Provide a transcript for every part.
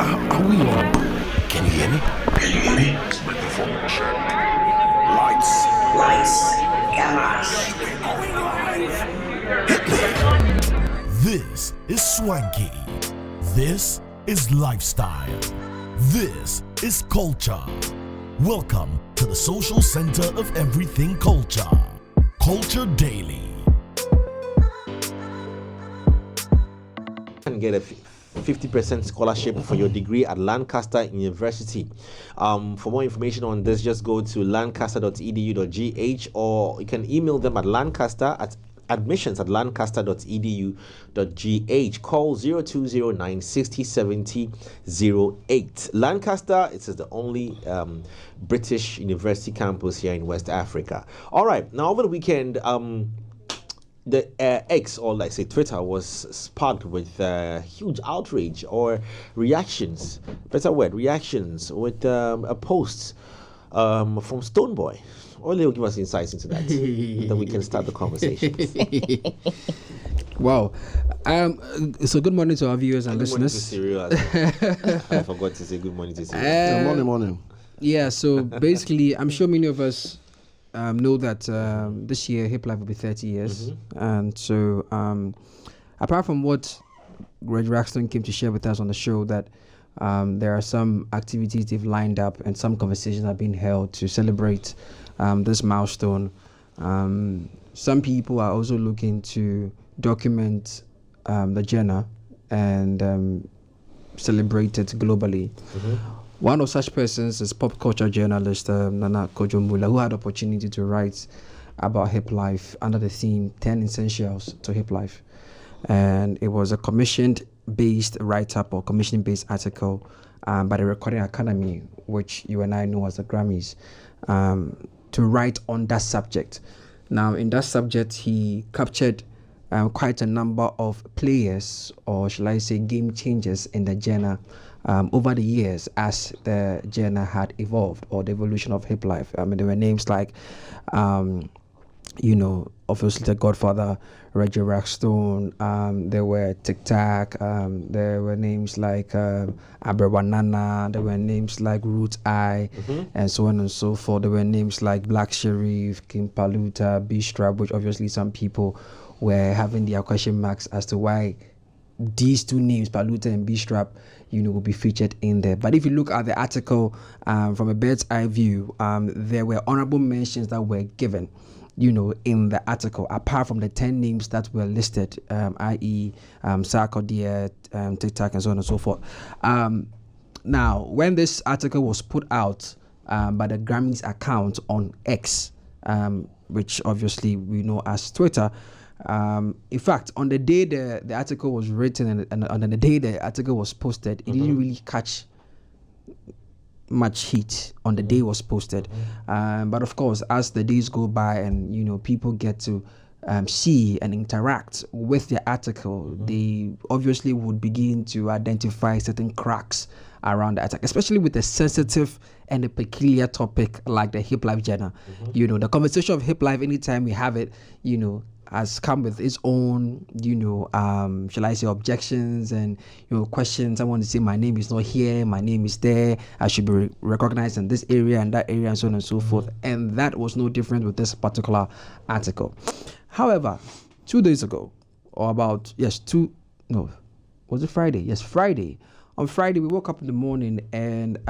Are we on? Can you hear me? Can you hear me? Microphone check. Lights, cameras. Hit me. This is swanky. This is lifestyle. This is culture. Welcome to the social center of everything culture. Culture Daily. And get a 50% scholarship for your degree at Lancaster University. For more information on this, just go to lancaster.edu.gh, or you can email them at admissions@lancaster.edu.gh. Call 0209 60 70 08. Lancaster, it is the only British university campus here in West Africa. All right, now over the weekend, the X, or like say Twitter, was sparked with huge outrage or reactions, better word, reactions with a post from Stonebwoy. Only will give us insights into that, then we can start the conversation. Wow. So good morning to our viewers and listeners. I forgot to say good morning to Cyril. Morning. Yeah, so basically, I'm sure many of us know that this year Hiplife will be 30 years. And so apart from what Greg Raxton came to share with us on the show, that there are some activities they've lined up and some conversations are being held to celebrate this milestone. Some people are also looking to document the journey and celebrate it globally. One of such persons is pop culture journalist Nana Kojombula, who had the opportunity to write about Hiplife under the theme 10 Essentials to Hiplife. And it was a commission-based write-up or commission-based article by the Recording Academy, which you and I know as the Grammys, to write on that subject. Now, in that subject, he captured quite a number of players, or shall I say game changers in the genre over the years as the genre had evolved, or the evolution of Hiplife. I mean, there were names like, obviously the Godfather, Reggie Rackstone, there were Tic Tac, there were names like Aberwanana, there were names like Root Eye, and so on and so forth. There were names like Black Sherif, King Paluta, B-Strap, which obviously some people were having their question marks as to why these two names, Paluta and B-Strap, will be featured in there. But if you look at the article from a bird's eye view, there were honorable mentions that were given, in the article, apart from the 10 names that were listed, i.e. Sarkodie, Tic Tac, and so on and so forth. Now, when this article was put out by the Grammys account on X, which obviously we know as Twitter, in fact, on the day the article was written and on the day the article was posted, it didn't really catch much heat on the day it was posted. But of course, as the days go by and people get to see and interact with the article, they obviously would begin to identify certain cracks around the attack, especially with a sensitive and a peculiar topic like the Hiplife genre. The conversation of Hiplife, anytime we have it, has come with its own, shall I say, objections and, questions. I want to say my name is not here, my name is there, I should be recognized in this area and that area, and so on and so forth. And that was no different with this particular article. However, 2 days ago, or about, was it Friday? Yes, Friday. On Friday, we woke up in the morning and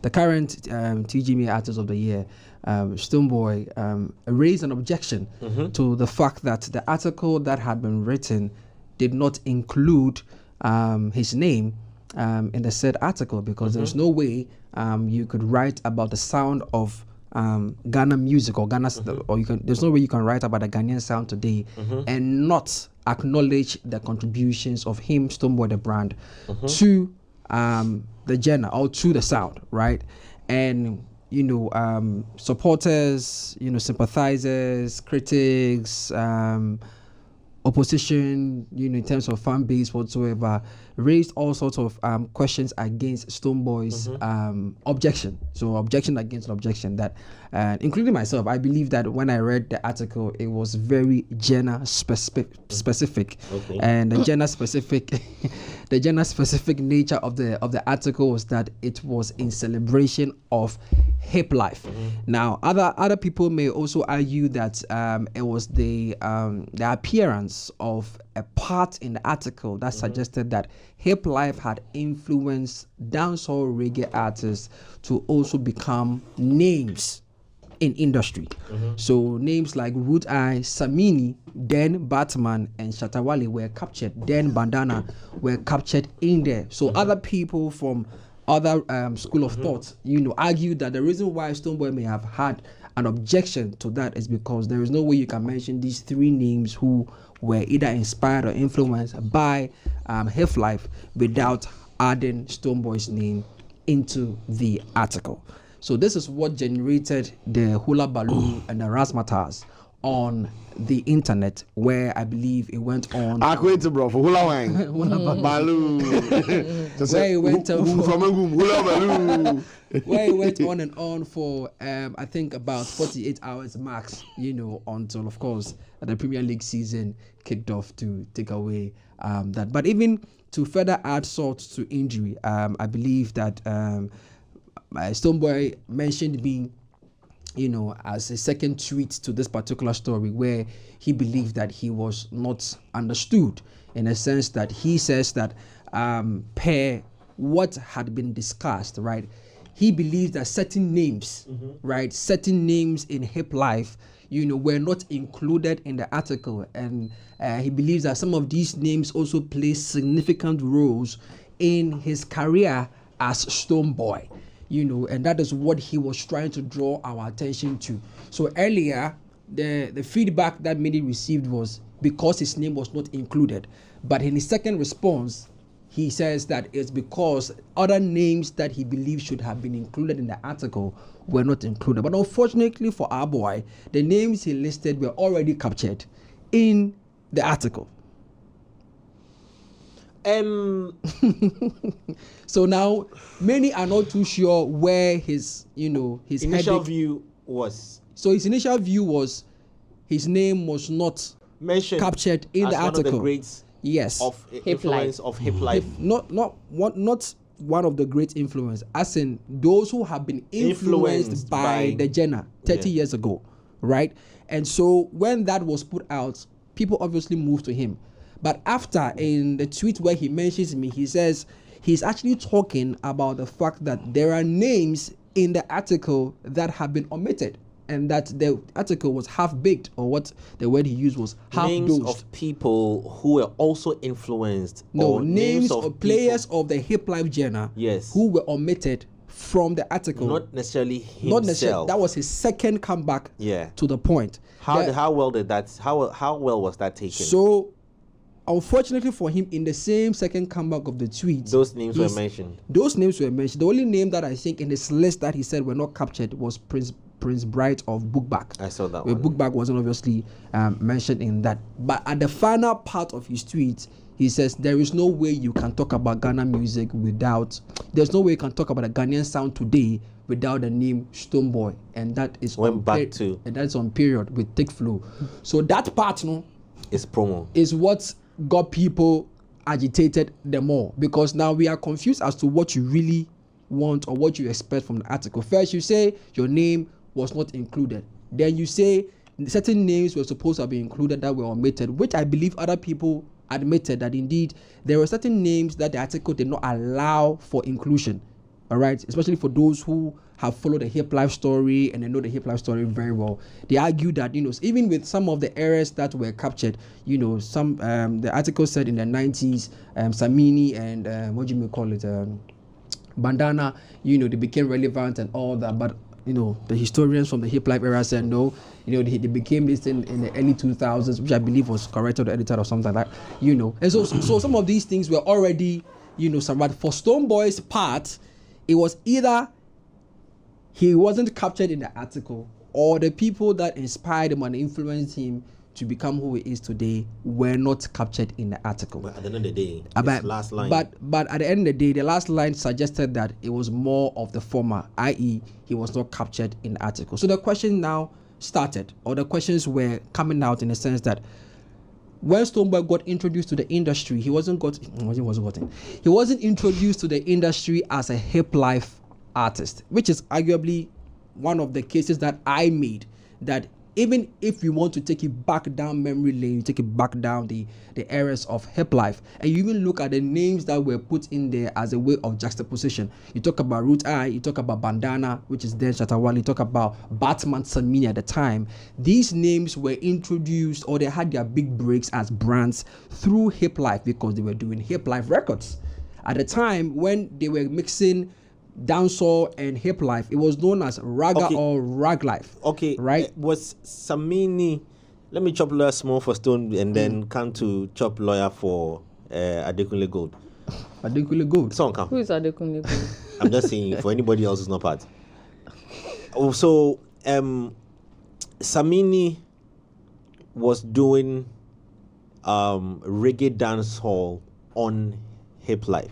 the current TGMA Artist of the Year, Stonebwoy, raised an objection to the fact that the article that had been written did not include his name in the said article, because there's no way you could write about the sound of Ghana music or Ghana, or there's no way you can write about the Ghanaian sound today and not acknowledge the contributions of him, Stonebwoy the brand, to the genre or to the sound, right? And supporters, sympathizers, critics, opposition, in terms of fan base whatsoever, raised all sorts of questions against Stonebwoy's objection. So objection against objection, that including myself, I believe that when I read the article, it was very gender specific. Okay. And the gender specific the gender specific nature of the article was that it was in celebration of Hiplife. Now other people may also argue that it was the appearance of a part in the article that suggested that Hiplife had influenced dancehall reggae artists to also become names in industry. So names like Root Eye, Samini, then Batman, and Shatawale were captured. Then Bandana were captured in there. So other people from other school of thought, argue that the reason why Stonebwoy may have had an objection to that is because there is no way you can mention these three names who were either inspired or influenced by Hiplife without adding Stonebwoy's name into the article. So this is what generated the hula balloon and the razzmatazz on the internet, where I believe it went on. Bro, for hula wang, balloon. Where it went hula balloon. Where it went on and on for I think about 48 hours max, until of course the Premier League season kicked off to take away that. But even to further add salt to injury, I believe that Stonebwoy mentioned me, as a second tweet to this particular story, where he believed that he was not understood, in a sense that he says that per what had been discussed, right? He believes that certain names, right, certain names in Hiplife, were not included in the article, and he believes that some of these names also play significant roles in his career as Stonebwoy. And that is what he was trying to draw our attention to. So earlier, the feedback that Midi received was because his name was not included. But in his second response, he says that it's because other names that he believes should have been included in the article were not included. But unfortunately for our boy, the names he listed were already captured in the article. So now many are not too sure where his initial view was. So his initial view was his name was not mentioned, captured in the article. One of the greats of influence of Hiplife. Not one of the great influence, as in those who have been influenced by the genre 30 years ago, right? And so when that was put out, people obviously moved to him. But after, in the tweet where he mentions me, he says he's actually talking about the fact that there are names in the article that have been omitted, and that the article was half-baked, or what the word he used was half-dosed. Names of people who were also influenced. No, names of players of the Hiplife genre, who were omitted from the article. Not necessarily himself. Not necessarily. That was his second comeback to the point. How well was that taken? So, unfortunately for him, in the same second comeback of the tweet, those names were mentioned. Those names were mentioned. The only name that I think in this list that he said were not captured was Prince Bright of Bookback. I saw that one. Bookback wasn't obviously mentioned in that. But at the final part of his tweet, he says there is no way you can talk about Ghana music without. There's no way you can talk about a Ghanaian sound today without the name Stonebwoy, and that is and that's on period with Thick Flow. So that part, is promo. Is what got people agitated the more, because now we are confused as to what you really want or what you expect from the article. First, you say your name was not included. Then you say certain names were supposed to be included that were omitted, which I believe other people admitted that indeed there were certain names that the article did not allow for inclusion. All right, especially for those who have followed the Hiplife story and they know the Hiplife story very well. They argue that, even with some of the errors that were captured, some the article said in the 90s, Samini and what do you may call it, Bandana, they became relevant and all that. But the historians from the Hiplife era said no. They became this in the early 2000s, which I believe was corrected or edited or something like that. And so some of these things were already, somewhat. For Stonebwoy's part, it was either he wasn't captured in the article, or the people that inspired him and influenced him to become who he is today were not captured in the article. But at the end of the day, But, last line. but at the end of the day, the last line suggested that it was more of the former, i.e., he was not captured in the article. So the question now started, or the questions were coming out in the sense that when Stonebwoy got introduced to the industry, he wasn't introduced to the industry as a Hiplife artist, which is arguably one of the cases that I made, that even if you want to take it back down memory lane, you take it back down the eras of Hiplife, and you even look at the names that were put in there as a way of juxtaposition. You talk about Root Eye, you talk about Bandana, which is then Shatawale, you talk about Batman Samini at the time. These names were introduced, or they had their big breaks as brands through Hiplife because they were doing Hiplife records. At the time when they were mixing dancehall and Hiplife, it was known as Raga or Rag Life. Okay, right? Was Samini? Let me chop lawyer small for Stone and then come to chop lawyer for Adekunle Gold. Adekunle Gold. Song come. Who is Adekunle Gold? I'm just saying for anybody else who's not part. So Samini was doing reggae dancehall on Hiplife.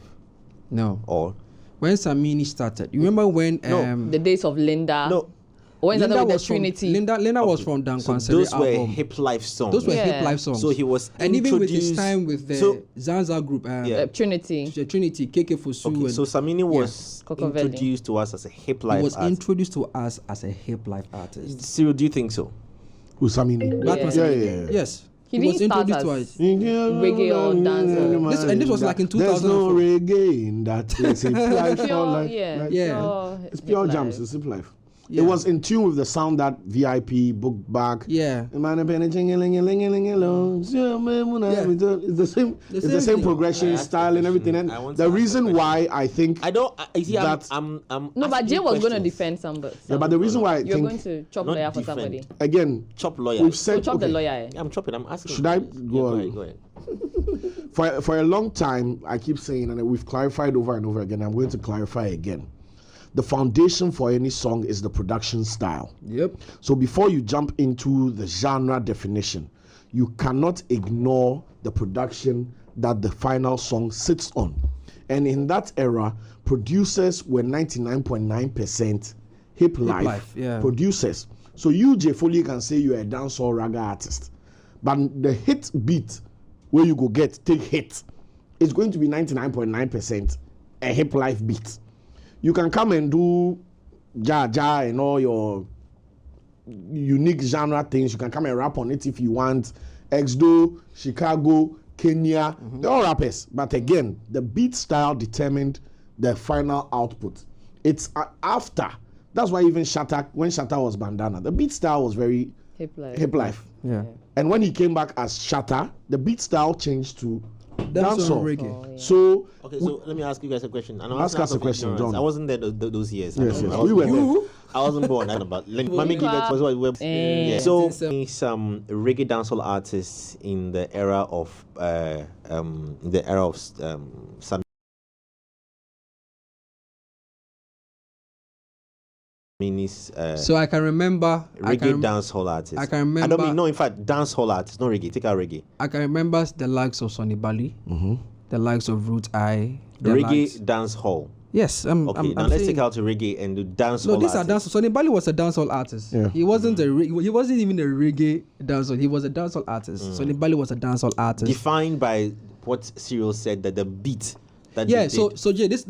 No. Or when Samini started, you remember when the days of Linda? No. When Linda Linda was Trinity. Linda was from Dan so Kwansere those were album. Hiplife songs. Those were Yeah. Hiplife songs. So he was and even with his introduced- time with the So- Zanza group, Trinity. Trinity, KK Fosu, Okay, and so Samini was Cocovelli. introduced to us as a Hiplife he was artist. introduced to us as a Hiplife artist. Cyril, do you think so? Usamini. Batman Yeah, Samini. yeah, yeah. Yes. He was didn't start introduced to as- us. Reggae or dancehall. And this was like in There's no 2004. reggae in that place. It's life, Pure, life, yeah. life. Yeah. Pure It's pure Hiplife. jams. It's Hiplife. Yeah. It was in tune with the sound that VIP, Book Back. Yeah. It's the same. It's the same thing. progression, style, and everything. And I want to the ask a reason question. why I think I don't. I see. That- I'm No, but asking Jay was going to questions. defend somebody. yeah, but the reason why I You're think going to chop Not lawyer for defend. somebody. again Chop lawyer. we've So said chop the okay, lawyer. Eh? Yeah, I'm chopping. I'm asking. Should I questions. go Yeah, on? Go ahead. for a long time I keep saying, and we've clarified over and over again. I'm going to clarify again. The foundation for any song is the production style. Yep. So before you jump into the genre definition, you cannot ignore the production that the final song sits on. And in that era, producers were 99.9% Hiplife Hiplife, yeah. producers. So you, Jay Foley, can say you're a dancehall raga artist. But the hit beat where you go take hit is going to be 99.9% a Hiplife beat. You can come and do ja and all your unique genre things. You can come and rap on it if you want. Exdo, Chicago, Kenya, they're all rappers. But again, the beat style determined the final output. It's after. That's why even when Shatta was Bandana, the beat style was very Hiplife. Yeah. And when he came back as Shatta, the beat style changed to Dancehall dancehall. reggae. Oh, yeah. So Okay, so let me ask you guys a question. And I'm Ask asking us out a of question, ignorance. John. I wasn't there those years. Yes, I yes, wasn't we were born. there. I wasn't born. I don't know, but Mami give that was what we Yeah. So Some- some reggae dancehall artists in the era of some Mini's So I can remember. reggae dancehall artists. I can I remember- don't mean no. In fact, dancehall artists, not reggae. Take out reggae. I can remember the likes of Sonny Bali, the likes of Root Eye, the Reggae likes- dancehall. Yes, I'm. Okay, I'm now let's saying- take out the reggae and do dancehall. No, these are artists. dancehall. Sonny Bali was a dancehall artist. Yeah. He wasn't he wasn't even a reggae dancehall. He was a dancehall artist. Sonny Bali was a dancehall artist. Defined by what Cyril said, that the beat that Yeah. they So did. Jay, this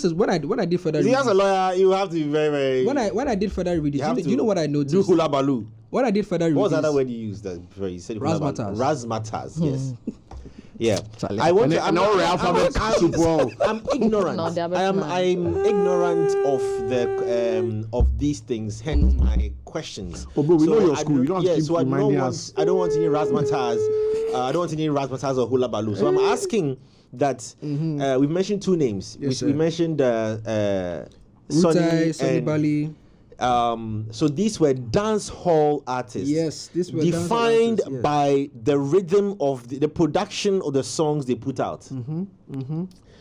is when I did further See, as a reading. lawyer, you have to be very, very. When I did further reading, have do to you know what I do noticed? hula baloo. When I did further reading, What was the other word you used? That you said hula baloo. Razzmatazz. Razzmatazz, yes. Yeah, Charlie. I want to. and all the alphabet soup. Wow. I'm ignorant. No, they're I'm ignorant of the of these things. Hence my questions. Oh, bro, we know your I school. You don't have to keep so I don't reminding want. us. I don't want any razzmatazz. I don't want any razzmatazz or hula baloo. So I'm asking that we've mentioned two names. Yes, we sir. mentioned Root Eye, Sonny and Bali. so these were dance hall artists. Yes, these were dancehall defined artists, yes. by the rhythm of the production of the songs they put out.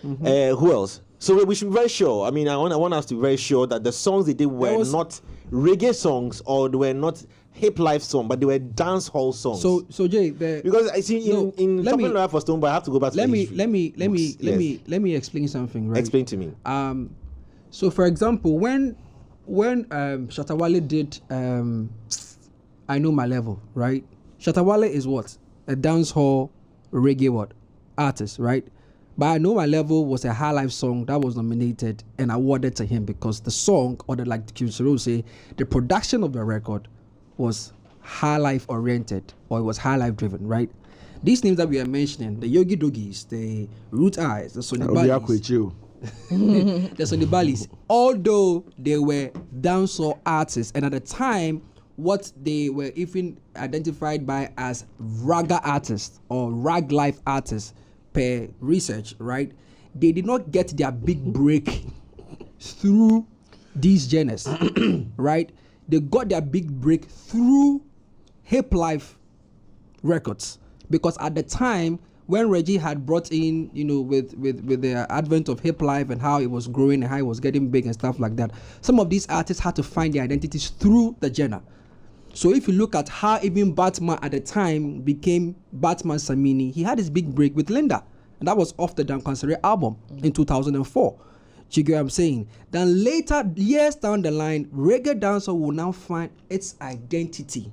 Who else? So we should be very sure. I mean, I want us to be very sure that the songs they did were There was- not reggae songs or they were not hip life songs, but they were dance hall songs. So Jay, because I see in let me- Chopping Lawyer for Stonebwoy, I have to go back to let the me history let me let me books. let Yes. me let me explain something, right? Explain to me. So for example, when Shatta Wale did I Know My Level, right? Shatta Wale is what? A dancehall reggae artist, right? But I Know My Level was a high life song that was nominated and awarded to him because the song, or the, like Q0 say, the production of the record was high life oriented, or it was high life driven, right? These names that we are mentioning, the Yogi Doggies, the Root Eyes, the Sonny Balis, the Sonny Balis, although they were dancehall artists, and at the time, what they were even identified by as raga artists or rag life artists per research, right? They did not get their big break through these genres, right? They got their big break through Hiplife records, because at the time when Reggie had brought in, with the advent of Hiplife and how it was growing and how it was getting big and stuff like that, some of these artists had to find their identities through the genre. So if you look at how even Batman at the time became Batman Samini, he had his big break with Linda, and that was off the Dan Kwansere album in 2004. Do you get what I'm saying? Then later, years down the line, reggae dancer will now find its identity,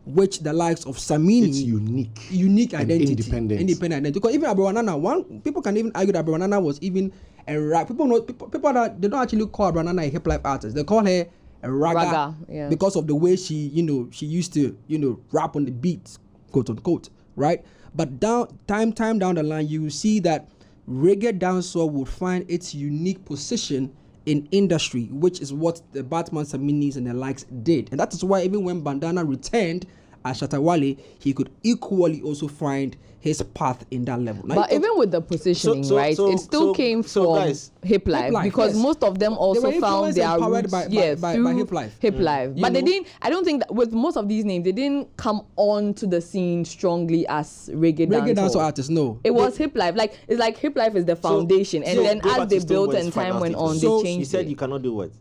which the likes of Samini, It's unique and identity, independent identity. Because even Abrewanana, people can even argue that Abrewanana was even a rap. People that they don't actually call Abrewanana a hip life artist. They call her a raga, yeah. because of the way she used to rap on the beats, quote unquote, right? But time down the line, you will see that reggae dancehall will find its unique position in industry, which is what the Batman Saminis and the likes did. And that is why even when Bandana returned as Shatta Wale, he could equally also find his path in that level. Now, But even with the positioning, right, it still came from guys, Hiplife, because yes. most of them also were found their empowered roots by through Hiplife. Hiplife. But they didn't. I don't think that with most of these names, they didn't come on to the scene strongly as reggae dancehall dancehall. artists, no. It was Hiplife. Like it's like Hiplife is the foundation, and then go as back they to built Stonebwoy's and time final went on, statement. they changed. You said it. you cannot do what?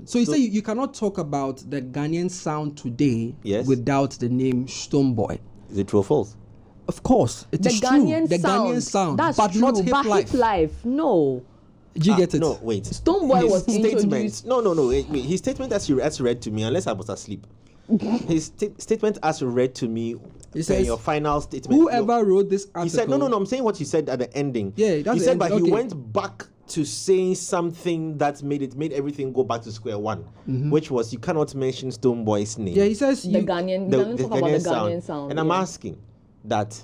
So you say you cannot talk about the Ghanaian sound today without the name Stonebwoy. Is it true or false? Of course, it the is Ghanaian true. The Ghanaian sound, that's but true, not but Hiplife. Hiplife, no. Do you get it? No, wait. Stonebwoy was statement. introduced. No. Wait. His statement as read to me, unless I was asleep. His statement as read to me. He says, your final statement. Whoever wrote this article. He said, no. I'm saying what you said at the ending. Yeah, that's he the said, end. but Okay. he went back to saying something that made everything go back to square one, which was you cannot mention Stonebwoy's name. Yeah, he says The Ghanaian. the talk about the Ghanaian sound. And I'm yeah. asking that.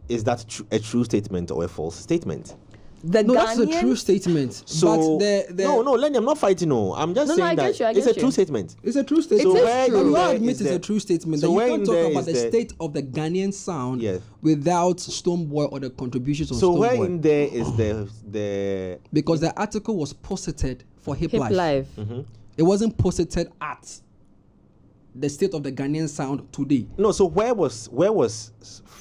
Is that a true statement or a false statement? The No, Ghanaian, that's a true statement. So but no, Lenny, I'm not fighting. No, I'm just No, saying I that get you, I it's get a true you. statement. It's a true statement. It is where true. And you there admit is it's a the- true statement. so That you where can't in talk there about is the the- state of the Ghanaian sound Yes. without Stonebwoy or the contributions of So where Stonebwoy. in there is the Because the article was posited for Hiplife. Hiplife. It wasn't posited at the state of the Ghanaian sound today. no? So where was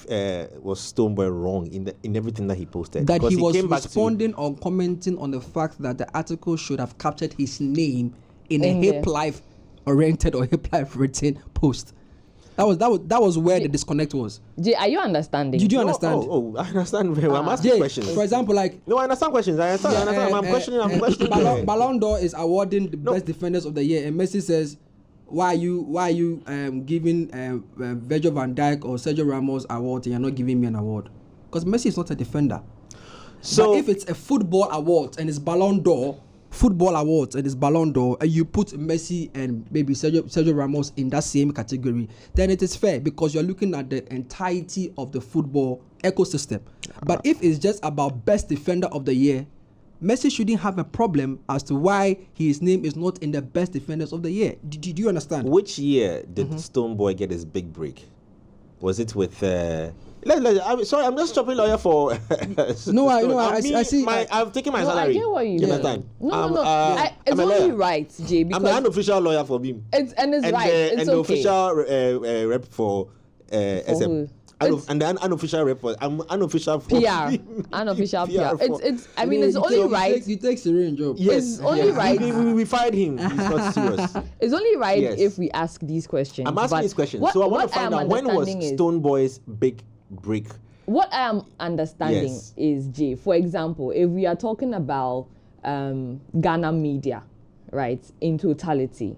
Stonebwoy wrong in everything that he posted? That Because he was came back to- responding or commenting on the fact that the article should have captured his name in a In there. Hiplife oriented or Hiplife written post. That was where the disconnect was. Jay, are you understanding? Did you No, understand? I understand very well. I'm asking Jay, questions. for example, like No, I understand questions. I understand. I'm questioning. I'm questioning. Ballon d'Or is awarding the best defenders of the year, and Messi says, "Why are you giving Virgil van Dijk or Sergio Ramos award and you're not giving me an award?" Because Messi is not a defender. So But if it's a football award and it's Ballon d'Or, football awards and it's Ballon d'Or, and you put Messi and maybe Sergio Ramos in that same category, then it is fair because you're looking at the entirety of the football ecosystem. But if it's just about best defender of the year, Messi shouldn't have a problem as to why his name is not in the best defenders of the year. Did you understand? which year did Stonebwoy get his big break? Was it with? Sorry, I'm just chopping lawyer for. No, I see. I've taken my No, salary. I get what you Give mean. my time. No. I'm It's a only lawyer. right, Jay, I'm the because unofficial lawyer for BIM. it's right. And It's the okay. official rep for SM. who? And the unofficial report. I'm unofficial for PR. Unofficial PR. It's. I mean, it's he only takes- right. He takes a real job. Yes. It's only right. We fired him. He's not serious. It's only right Yes. if we ask these questions. I'm asking but these questions. what- So I want what to find am out, when was understanding is- Stonebwoy's big break? What I am understanding Yes. is, Jay, for example, if we are talking about Ghana media, right, in totality,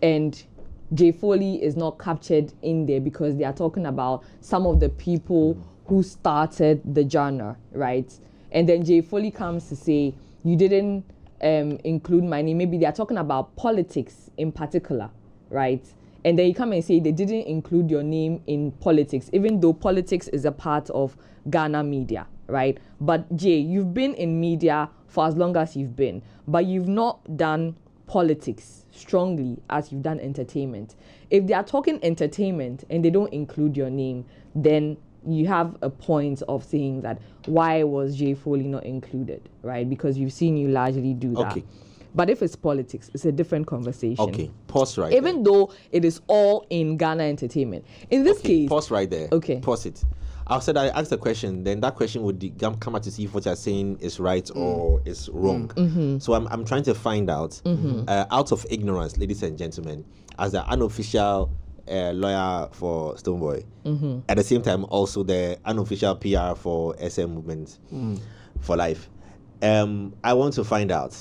and Jay Foley is not captured in there because they are talking about some of the people who started the genre, right? And then Jay Foley comes to say, you didn't include my name. Maybe they are talking about politics in particular, right? And then you come and say they didn't include your name in politics, even though politics is a part of Ghana media, right? But Jay, you've been in media for as long as you've been, but you've not done politics strongly as you've done entertainment. If they are talking entertainment and they don't include your name, then you have a point of saying that why was Jay Foley not included, right? Because you've seen you largely do that. Okay. But if it's politics, it's a different conversation. Okay, pause right Even there. though it is all in Ghana entertainment. In this case, Pause right there. Okay. Pause it. I said I asked a question, then that question would come out to see if what you're saying is right or is wrong. So I'm trying to find out, out of ignorance, ladies and gentlemen, as the unofficial lawyer for Stonebwoy, at the same time also the unofficial PR for SM Movement for Life. I want to find out,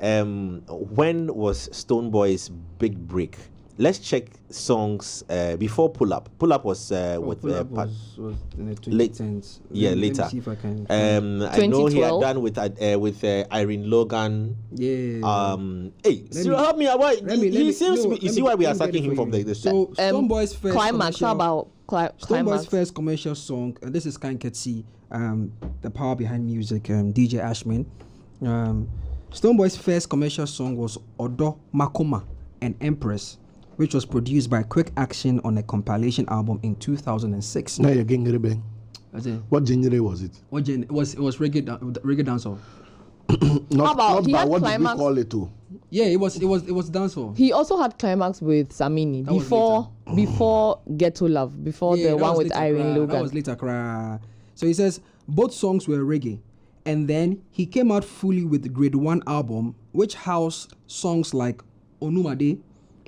when was Stonebwoy's big break? Let's check songs before Pull Up. Pull Up was with Pull Up Pat. was in the late- 2010s. Yeah, Let me later. see if I can. I know he had 2012. done with Irene Logan. Yeah. Hey, Let so me- help me out. Why? Let me- He let me- seems no, to be. let You me- see why we let are me sacking get it him for from you. the So Stonebwoy's first climax. How about Stonebwoy's climax? first commercial song, and this is Kanketsi, the power behind music, DJ Ashman. Stonebwoy's first commercial song was Odo Makoma and Empress, which was produced by Quick Action on a compilation album in 2006. Now you're getting rebel. That's it. What genre was it? It was reggae dancehall. Not, about- not he by had what did we climax? call it to? Yeah, it was dancehall. He also had climax with Samini That was before Ghetto Love, before Yeah, the that one was with later, Irene cra. Logan. That was later. Cra. So he says both songs were reggae, and then he came out fully with the Grade 1 album, which housed songs like Onumade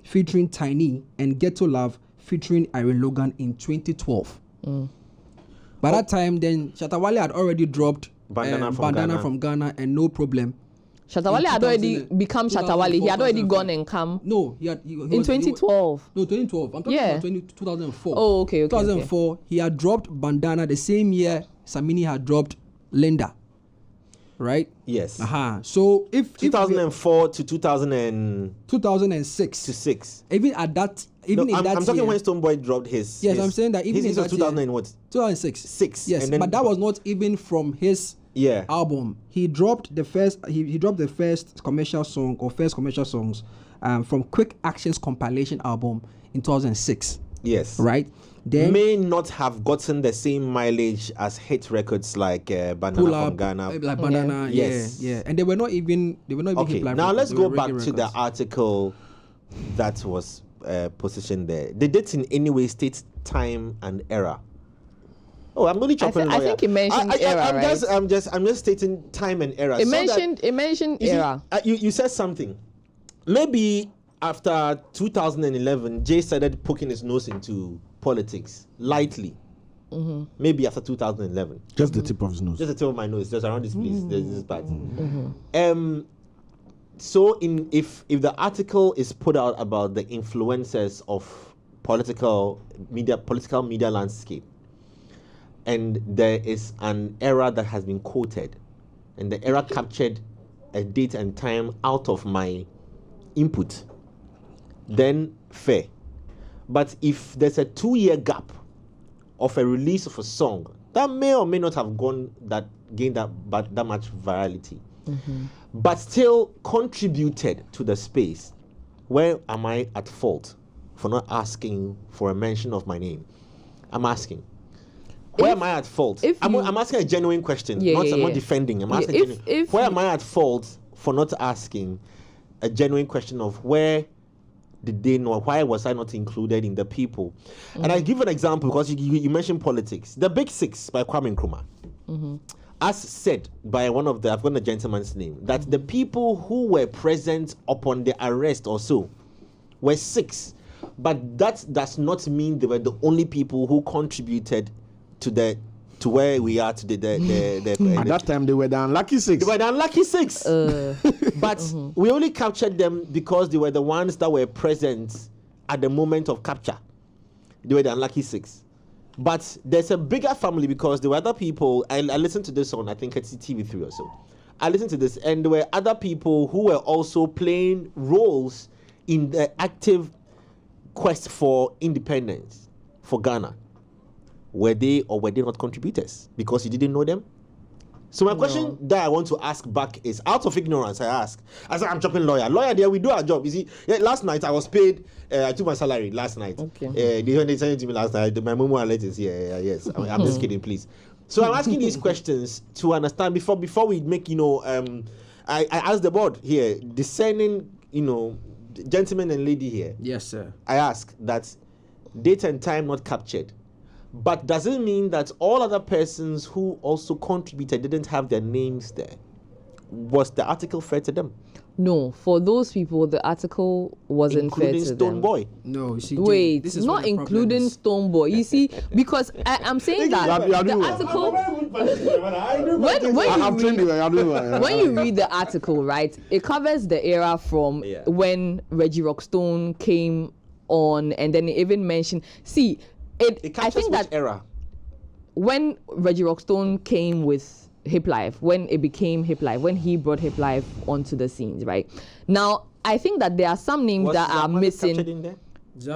featuring Tiny and Ghetto Love featuring Irene Logan in 2012. By that time, then Shatta Wale had already dropped Bandana from Ghana and No Problem. Shatta Wale in had already 2000 become Shatta Wale. He had already 2004, gone and come. No, he In was- 2012. No, 2012. I'm talking Yeah. about 2004. Oh, okay. 2004, he had dropped Bandana the same year Samini had dropped Linda. Right? Yes. So if 2004 to 2006. 2006, even at that, No, even in I'm that talking year, when Stonebwoy dropped his. Yes, his- I'm saying that even his in was that 2000 year, and what? 2006. Six. Yes, And then- but that was not even from his Yeah. album. He dropped the first. He dropped the first commercial song or first commercial songs from Quick Action's compilation album in 2006. Yes. Right. Then May not have gotten the same mileage as hit records like Bandana Pull from Up, Ghana. like Bandana. Yes. Yeah. And they were not even. Okay, Hiplife now records, let's they go were back reggae to the records. article that was positioned there. Did it in any way state time and era? Oh, I'm only chopping. I think it mentioned era, I'm just stating time and era. It so that- mentioned you see, era. you said something. Maybe after 2011, Jay started poking his nose into politics lightly. Maybe after 2011. Just the tip of his nose. Just the tip of my nose, just around this place. There's this part. So if the article is put out about the influences of political media landscape, and there is an era that has been quoted, and the era captured a date and time out of my input, then fair. But if there's a 2-year gap of a release of a song that may or may not have gained that much virality, but still contributed to the space, where am I at fault for not asking for a mention of my name? I'm asking. Where am I at fault? I'm asking a genuine question. I'm not defending. I'm asking where am I at fault for not asking a genuine question of where did they know? Why was I not included in the people? And I give an example because you mentioned politics. The Big Six by Kwame Nkrumah, as said by one of the, I've forgotten the gentleman's name, that the people who were present upon the arrest or so were 6. But that does not mean they were the only people who contributed to where we are today. At that time, they were the unlucky 6. They were the unlucky 6. But we only captured them because they were the ones that were present at the moment of capture. They were the unlucky 6. But there's a bigger family because there were other people. I listened to this on, I think it's TV3 or so. I listened to this, and there were other people who were also playing roles in the active quest for independence for Ghana. Were they or were they not contributors because you didn't know them? So my question that I want to ask back is, out of ignorance, I said, I'm chopping lawyer there, we do our job. You see, last night I was paid, I took my salary last night. Okay. They sent it to me last night. My memo alert is here. Yes, I'm just kidding, please. So I'm asking these questions to understand before we make, I asked the board here, discerning, gentleman and lady here. Yes, sir. I ask that date and time not captured. But does it mean that all other persons who also contributed didn't have their names there? Was the article fair to them? No, for those people, the article wasn't fair to them. Including Stonebwoy. No, you see, Wait, this is not including Stonebwoy. You see, because I'm saying that the article. When you read the article, right, it covers the era from when Reggie Rockstone came on, and then it even mentioned. See, I think that era. When Reggie Rockstone came with Hiplife, when it became Hiplife, when he brought Hiplife onto the scenes, right? Now, I think that there are some names that are missing. In there?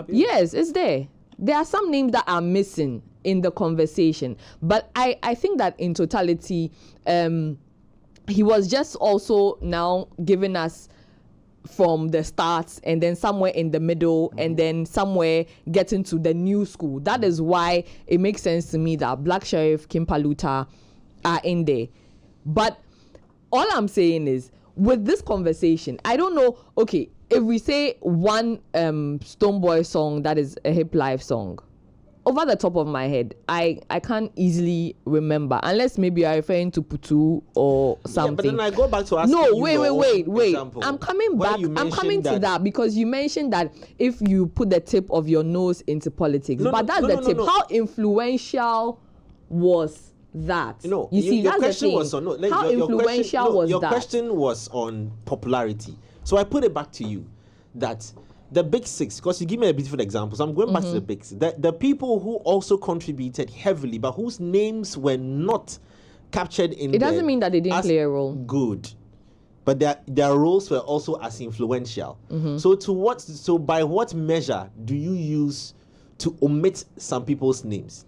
Yes, it's there. There are some names that are missing in the conversation. But I think that in totality, he was just also now giving us from the start and then somewhere in the middle and then somewhere getting to the new school. That is why it makes sense to me that Black Sheriff, Kim Paluta are in there. But all I'm saying is, with this conversation, I don't know, okay, if we say one Stonebwoy song that is a Hiplife song, over the top of my head, I can't easily remember, unless maybe you're referring to Putu or something. Yeah, but then I go back to ask wait. Example. I'm coming back. I'm coming to that because you mentioned that if you put the tip of your nose into politics, that's the tip. How influential was that? No, you see, your that's question the thing. was on how influential was your that? Your question was on popularity. So I put it back to you that the Big Six, because you give me a beautiful example, so I'm going back to the Big Six. The people who also contributed heavily, but whose names were not captured in it doesn't mean that they didn't play a role. Good. But their roles were also as influential. So by what measure do you use to omit some people's names?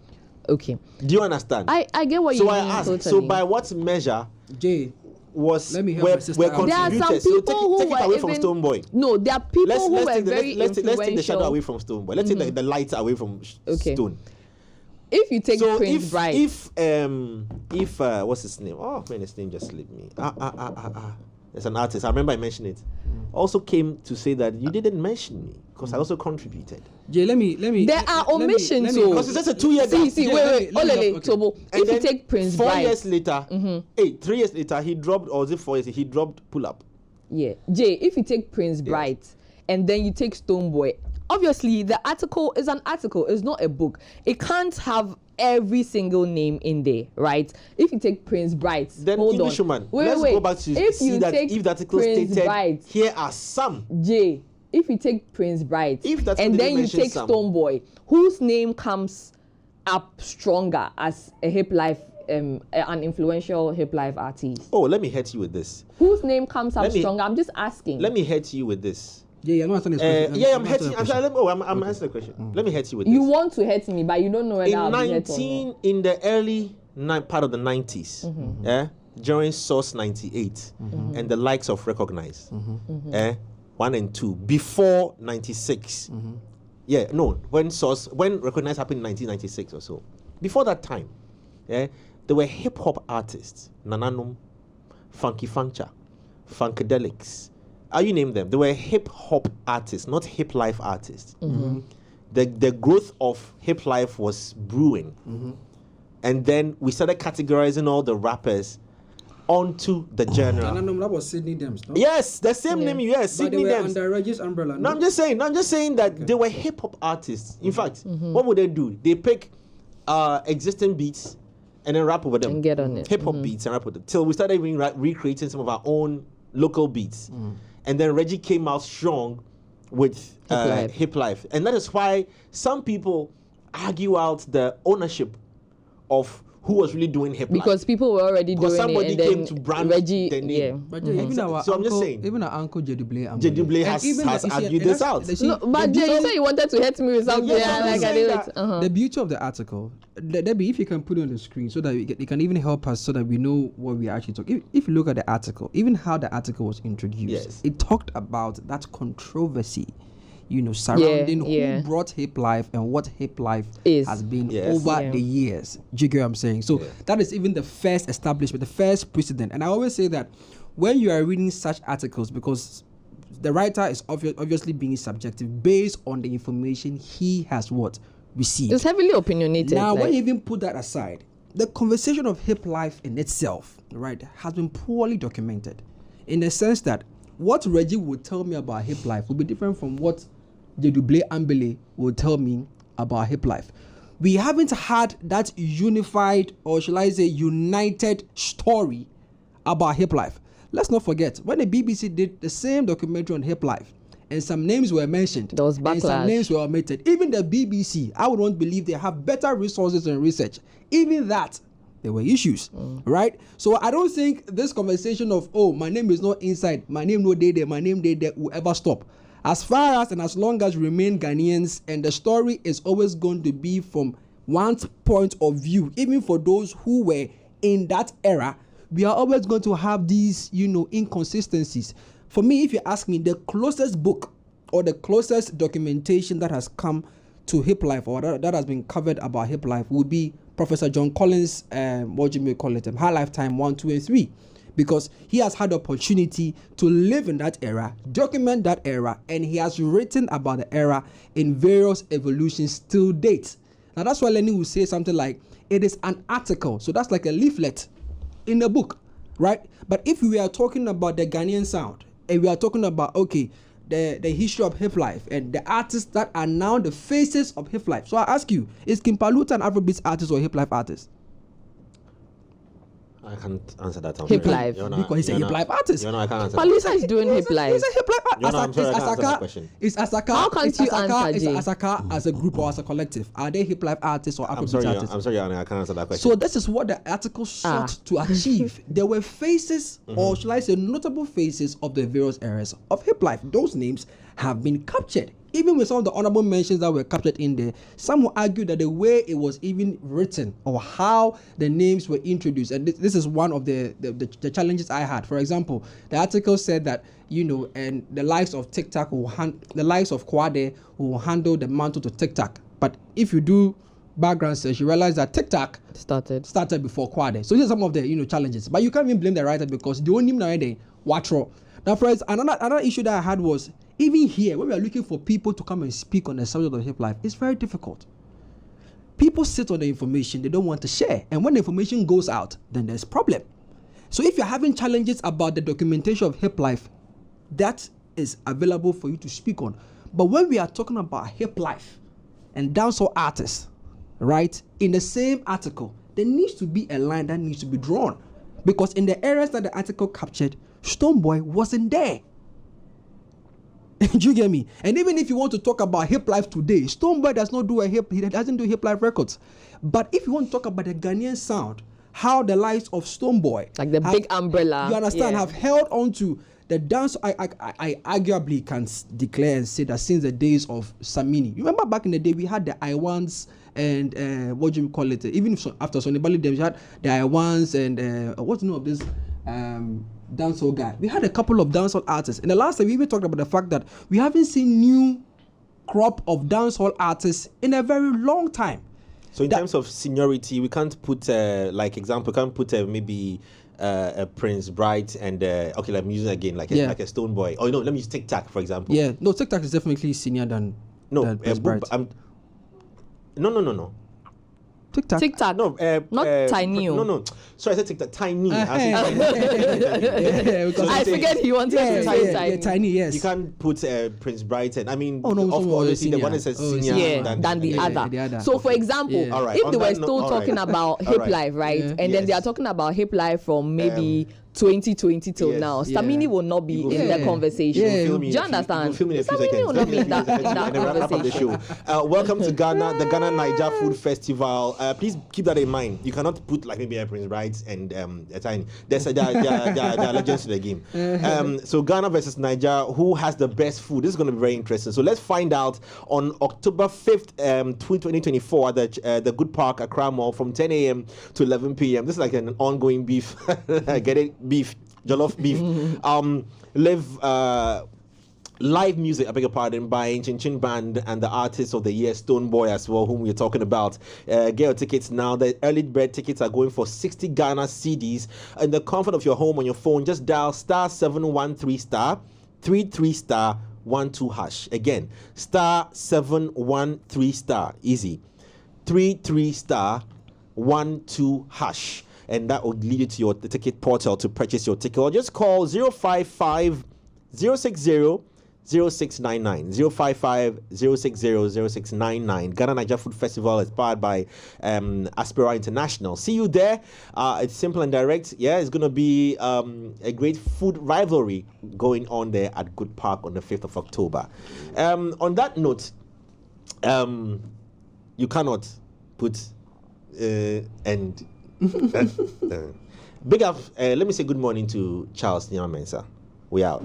Okay. Do you understand? I get what you mean. So I ask, totally. so by what measure Jay, was let me help were my sister out. contributors? There are some So people take who it away were from even, Stonebwoy. No, there are people who were very influential. Let's take the shadow away from Stonebwoy. Let's take the light away from Stone. If you take Prince if, Bright, if what's his name? Oh man, his name just slipped me. There's an artist. I remember I mentioned it. Also came to say that you didn't mention me because I also contributed. Jay, let me. There are omissions. Because it's just a 2-year gap. See, wait. Olele, Tobo. If you take Prince 4 Bright, years later, 3 years later, he dropped, or was it 4 years? He dropped Pull Up. yeah, Jay. If you take Prince Bright and then you take Stonebwoy, obviously the article is an article. It's not a book. It can't have every single name in there, right? If you take Prince Bright, Then hold Englishwoman, on. let's wait. go back to if see you that take if the article Prince stated Bright, here are some. Jay, if you take Prince Bright If that and didn't then you mention take some. Stonebwoy, whose name comes up stronger as a Hiplife, an influential Hiplife artist? Oh, let me hit you with this. Whose name comes up Let me- stronger? I'm just asking. Let me hit you with this. Yeah, I'm not answering this question. I'm hitting. I'm answering the question. Let me hit you with You this. want to hurt me, but you don't know whether I'll be hurt or not. In the early part of the 90s, during Source 98 and the likes of Recognize, 1 and 2, before 96. When Recognize happened in 1996 or so. Before that time, there were hip hop artists, Nananum, Funky Funcha, Funkadelics, you name them. They were hip hop artists, not hip life artists. The growth of hip life was brewing, and then we started categorizing all the rappers onto the genre. No, that was Sydney Dems. No? Yes, the same name. Yes, But Sydney they were Dems. under Reggie's umbrella. No, I'm just saying that they were hip hop artists. In fact, what would they do? They pick existing beats and then rap over them. And get on it. Hip hop beats and rap with them. Till we started even recreating some of our own local beats. And then Reggie came out strong with Hiplife. And that is why some people argue out the ownership of who was really doing Hiplife. Because people were already doing somebody it, and came then to brand Reggie, the name. But even our So I'm uncle, just saying. even our uncle Jeduble Jeduble has argued this out. No, but Jay, you said you wanted to hit me with something. Yeah, I'm like I saying did that. it. The beauty of the article, Debbie, if you can put it on the screen so that it can even help us so that we know what we are actually talking. If you look at the article, even how the article was introduced, Yes. it talked about that controversy, surrounding who brought Hiplife and what Hiplife has been over the years. Do you get what I'm saying? So that is even the first establishment, the first precedent. And I always say that when you are reading such articles, because the writer is obviously being subjective based on the information he has received. It's heavily opinionated. Now, when you even put that aside, the conversation of Hiplife in itself, right, has been poorly documented, in the sense that what Reggie would tell me about Hiplife would be different from what Jeduble Ambele would tell me about Hiplife. We haven't had that unified, or shall I say, united story about Hiplife. Let's not forget, when the BBC did the same documentary on Hiplife, and some names were mentioned, there was backlash. And some names were omitted. Even the BBC, I would not believe they have better resources and research. Even that, there were issues, right? So I don't think this conversation of, oh, my name is not inside, my name no day there, my name day there, will ever stop. As far as and as long as we remain Ghanaians, and the story is always going to be from one point of view, even for those who were in that era, we are always going to have these, inconsistencies. For me, if you ask me, the closest book or the closest documentation that has come to Hiplife, or that has been covered about Hiplife, would be Professor John Collins' High Lifetime 1, 2, and 3. Because he has had the opportunity to live in that era, document that era, and he has written about the era in various evolutions till date. Now that's why Lenny will say something like, it is an article. So that's like a leaflet in the book, right? But if we are talking about the Ghanaian sound, and we are talking about, okay, the history of Hiplife and the artists that are now the faces of Hiplife. So I ask you, is Kimpaluta an Afrobeats artist or Hiplife artist? I can't answer that. Hiplife. Because he's a Hiplife artist. I can't answer Palusa is doing Hiplife. He's a Hiplife artist. Is Asaka? How can't you answer, Jay? Is Asaka as a group or as a collective? Are they Hiplife artists or Afrobeats artists? I'm sorry, I can't answer that question. So this is what the article sought to achieve. There were faces, or shall I say notable faces, of the various eras of Hiplife. Those names have been captured. Even with some of the honorable mentions that were captured in there, some will argue that the way it was even written or how the names were introduced, and this is one of the challenges I had. For example, the article said that, and the likes of TikTok the likes of Kwade will handle the mantle to TikTok. But if you do background search, you realize that TikTok started before Kwade. So these are some of the challenges. But you can't even blame the writer, because the only name Watro. Now, for another issue that I had was, even here, when we are looking for people to come and speak on the subject of Hiplife, it's very difficult. People sit on the information they don't want to share, and when the information goes out, then there's problem. So if you're having challenges about the documentation of Hiplife, that is available for you to speak on. But when we are talking about Hiplife and dancehall artists, right, in the same article, there needs to be a line that needs to be drawn, because in the areas that the article captured, Stonebwoy wasn't there. Do you get me? And even if you want to talk about Hiplife today, Stonebwoy does not do he doesn't do Hiplife records. But if you want to talk about the Ghanaian sound, how the likes of Stonebwoy, like the big umbrella, you understand, have held on to the dance. I arguably can declare and say that since the days of Samini. You remember back in the day, we had the Iwans and even after Sonny Bali, we had the Iwans and what's the name of this dancehall guy. We had a couple of dancehall artists. In the last time, we even talked about the fact that we haven't seen new crop of dancehall artists in a very long time. So in terms of seniority, we can't put maybe Prince Bright and okay, like music again, like a Stonebwoy. Oh no, let me use TikTok for example. Yeah, no, TikTok is definitely senior than Prince Bright. No. TikTok. No, not tiny. No. Sorry, I said TikTok. Tiny. I forget he wanted to say tiny. Tiny, yes. You can't put Prince Bright and obviously the one that says senior than the other. So for example, if they were still talking about Hiplife, right? And then they are talking about Hiplife from maybe 2020 till now, Stamini will not be in the conversation. Do you understand? Stamini will not be in that conversation. Welcome to Ghana, the Ghana Niger Food Festival. Please keep that in mind. You cannot put like maybe a Prince Bright and a Tiny. There are legends to the game. So Ghana versus Niger, who has the best food? This is going to be very interesting. So let's find out on October 5th, 2024 at the Good Park, Accra Mall from 10 a.m. to 11 p.m. This is like an ongoing beef. Get it? Beef, jollof beef. Live music, I beg your pardon, by Chin Chin Band and the artist of the year, Stonebwoy, as well, whom we're talking about. Get your tickets now. The early bird tickets are going for 60 Ghana cedis. In the comfort of your home on your phone, just dial *713*33*12#. Again, *713*. Easy. 33*12#. And that will lead you to the ticket portal to purchase your ticket. Or just call 055 060 0699. 055 060 0699. Ghana Niger Food Festival is powered by Aspera International. See you there. It's simple and direct. Yeah, it's going to be a great food rivalry going on there at Good Park on the 5th of October. On that note, you cannot put and... big up. Let me say good morning to Charles Nyamensa. We out.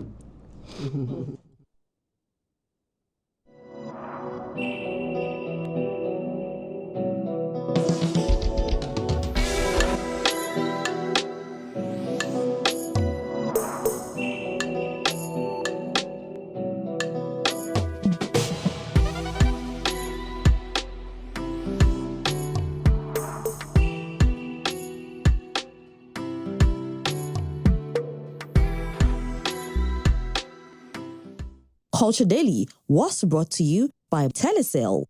Culture Daily was brought to you by Telecel.